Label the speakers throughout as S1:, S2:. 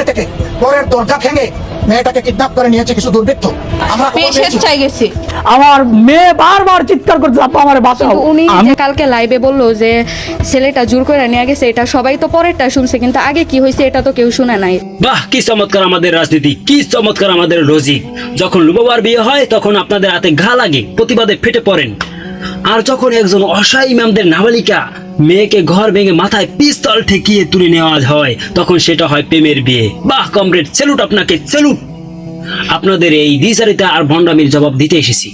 S1: সামনে থেকে পরের দরজা ভেঙে মেয়েটাকে কিডন্যাপ করে নিয়েছে কিছু দুর্বৃত্ত। আমরা
S2: চাই গেছি।
S3: আমার মেয়ে বারবার চিৎকার করছে, আপা আমার বাঁচাও।
S2: উনি যে কালকে লাইভে বললো যে ছেলেটা জোর করে নিয়ে গেছে, এটা সবাই তো পরেরটা শুনছে, কিন্তু আগে কি হয়েছে এটা তো কেউ শুনে নাই।
S4: বাহ, কি চমৎকার আমাদের রাজনীতি, কি চমৎকার আমাদের লজিক। যখন লুবাবার বিয়ে হয় তখন আপনাদের হাতে ঘা লাগে, প্রতিবাদে ফেটে পড়েন। আর যখন একজন অসহায় ইমামদের নাবালিকা মেয়েকে ঘর ভেঙে মাথায় পিস্তল ঠেকিয়ে তুলে নেওয়া হয় তখন সেটা হয় প্রেমের বিয়ে। বাহ কমরেড, স্যালুট আপনাকে, স্যালুট। আপনাদের এই দ্বিচারিতা আর ভণ্ডামির জবাব দিতে এসেছি।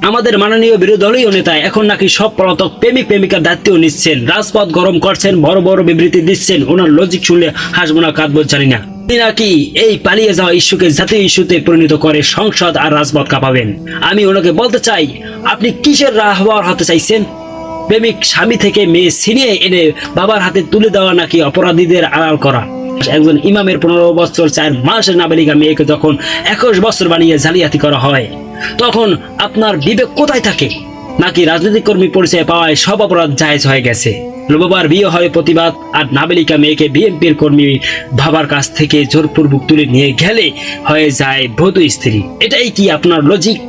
S4: আমাদের মাননীয় বিরোধী দলীয় নেতা এখন নাকি সব পলাতক প্রেমিক প্রেমিকার দায়িত্ব নিচ্ছেন, রাজপথ গরম করছেন, বড় বড় বিবৃতি দিচ্ছেন। ওনার লজিক শুনলে হাসবো না কাঁদবো জানি না। তিনি নাকি এই পালিয়ে যাওয়া ইস্যুকে জাতীয় ইস্যুতে পরিণত করে সংসদ আর রাজপথ কাঁপাবেন। আমি ওনাকে বলতে চাই, আপনি কিসের রাহবার হতে চাইছেন? প্রেমিক স্বামী থেকে মেয়ে ছিনিয়ে এনে বাবার হাতে তুলে দেওয়া নাকি অপরাধীদের আড়াল করা? একজন ইমামের 15 বছর 4 মাসের নাবালিকা মেয়েকে যখন 21 বছর বানিয়ে জালিয়াতি করা হয় তখন আপনার বিবেক কোথায় থাকে? নাকি রাজনৈতিক কর্মী পরিচয় পাওয়ায় সব অপরাধ জায়েজ হয়ে গেছে? লুবাবার বিয়ে হয় প্রতিবাদ, আর নাবালিকা মেয়েকে বিএনপির কর্মী বাবার কাছ থেকে জোরপূর্বক তুলে নিয়ে গেলে হয়ে যায় বধূ স্ত্রী। এটাই কি আপনার লজিক?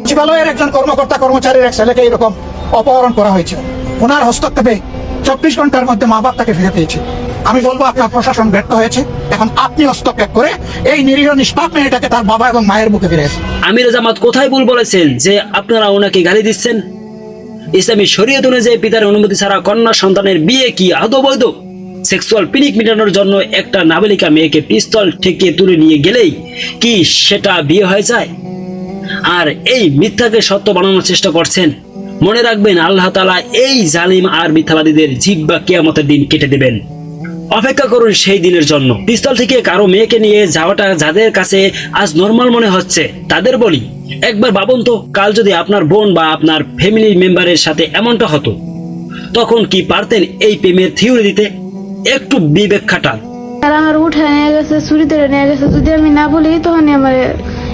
S1: সচিবালয়ের একজন কর্মকর্তা কর্মচারীর এক ছেলেকে এরকম অপহরণ করা হয়েছে। ওনার হস্তক্ষেপে 24 ঘন্টার মধ্যে মা বাপ তাকে ফিরে পেয়েছে। আমি বলবো আপনার প্রশাসন ব্যর্থ হয়েছে, এখন আপনি হস্তক্ষেপ করে এই নিরীহ নিষ্পাপ মেয়েটাকে তার বাবা এবং মায়ের মুখে ফিরে এসেছে।
S4: আমির জামাত কোথায় ভুল বলেছেন যে আপনারা ওনাকে গালি দিচ্ছেন? ইসলামী শরীয়ত অনুযায়ী পিতার অনুমতি ছাড়া কন্যা সন্তানের বিয়ে কি আদৌ বৈধ? সেক্সুয়াল পিনিক মেটানোর জন্য একটা নাবালিকা মেয়েকে পিস্তল ঠেকিয়ে তুলে নিয়ে গেলেই কি সেটা বিয়ে হয়ে যায়? আর এই মিথ্যাকে সত্য বানানোর চেষ্টা করছেন। মনে রাখবেন, আল্লাহ তাআলা এই জালিম আর মিথ্যাবাদীদের জিহ্বা কিয়ামতের দিন কেটে দেবেন। অপেক্ষা করুন সেই দিনের জন্য। পিস্তল থেকে কারো মেয়েকে নিয়ে যাওয়াটা যাদের কাছে আজ নর্মাল মনে হচ্ছে তাদের বলি, একবার ভাবুন তো, কাল যদি আপনার বোন বা আপনার ফ্যামিলি মেম্বারের সাথে এমনটা হতো তখন কি পারতেন এই প্রেমের থিওরি দিতে? একটু বিবেক খাটান।
S5: আর আমার উঠে নিয়ে গেছে, ছুরি ধরে নিয়ে গেছে, যদি আমি না বলি তখন আমার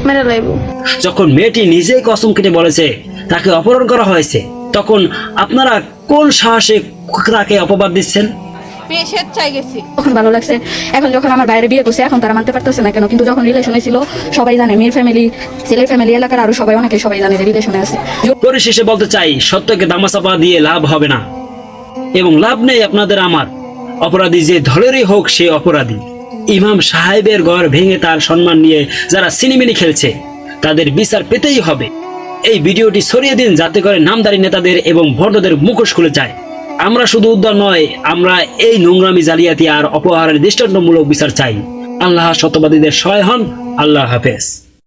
S5: মেরে লাইব।
S4: যখন মেয়েটি নিজেই কসম কেটে বলেছে তাকে অপহরণ করা হয়েছে তখন আপনারা কোন সাহসে তাকে অপবাদ দিচ্ছেন?
S2: চাই গেছি।
S6: তখন ভালো লাগছে, এখন যখন আমার বাইরে বিয়ে করছে এখন তারা মানতে পারতেছে না কেন? কিন্তু যখন রিলেশনে ছিল সবাই জানে, মেয়ের ফ্যামিলি, ছেলের ফ্যামিলি, এলাকার আরো সবাই, অনেকে সবাই জানে রিলেশনে আছে।
S4: পরিশেষে বলতে চাই, সত্যকে দামাচাপা দিয়ে লাভ হবে না এবং লাভ নেই আপনাদের আমার। অপরাধী যে দলেরই হোক সে অপরাধী। ইমাম সাহেবের ঘর ভেঙে তার সম্মান নিয়ে যারা সিনেমিনি খেলছে তাদের বিচার পেতেই হবে। এই ভিডিওটি ছড়িয়ে দিন যাতে করে নামদারি নেতাদের এবং ভণ্ডদের মুখোশ খুলে যায়। আমরা শুধু উদ্ধার নয়, আমরা এই নোংরামি, জালিয়াতি আর অপহারের দৃষ্টান্তমূলক বিচার চাই। আল্লাহ সত্যবাদীদের সহায় হন। আল্লাহ হাফেজ।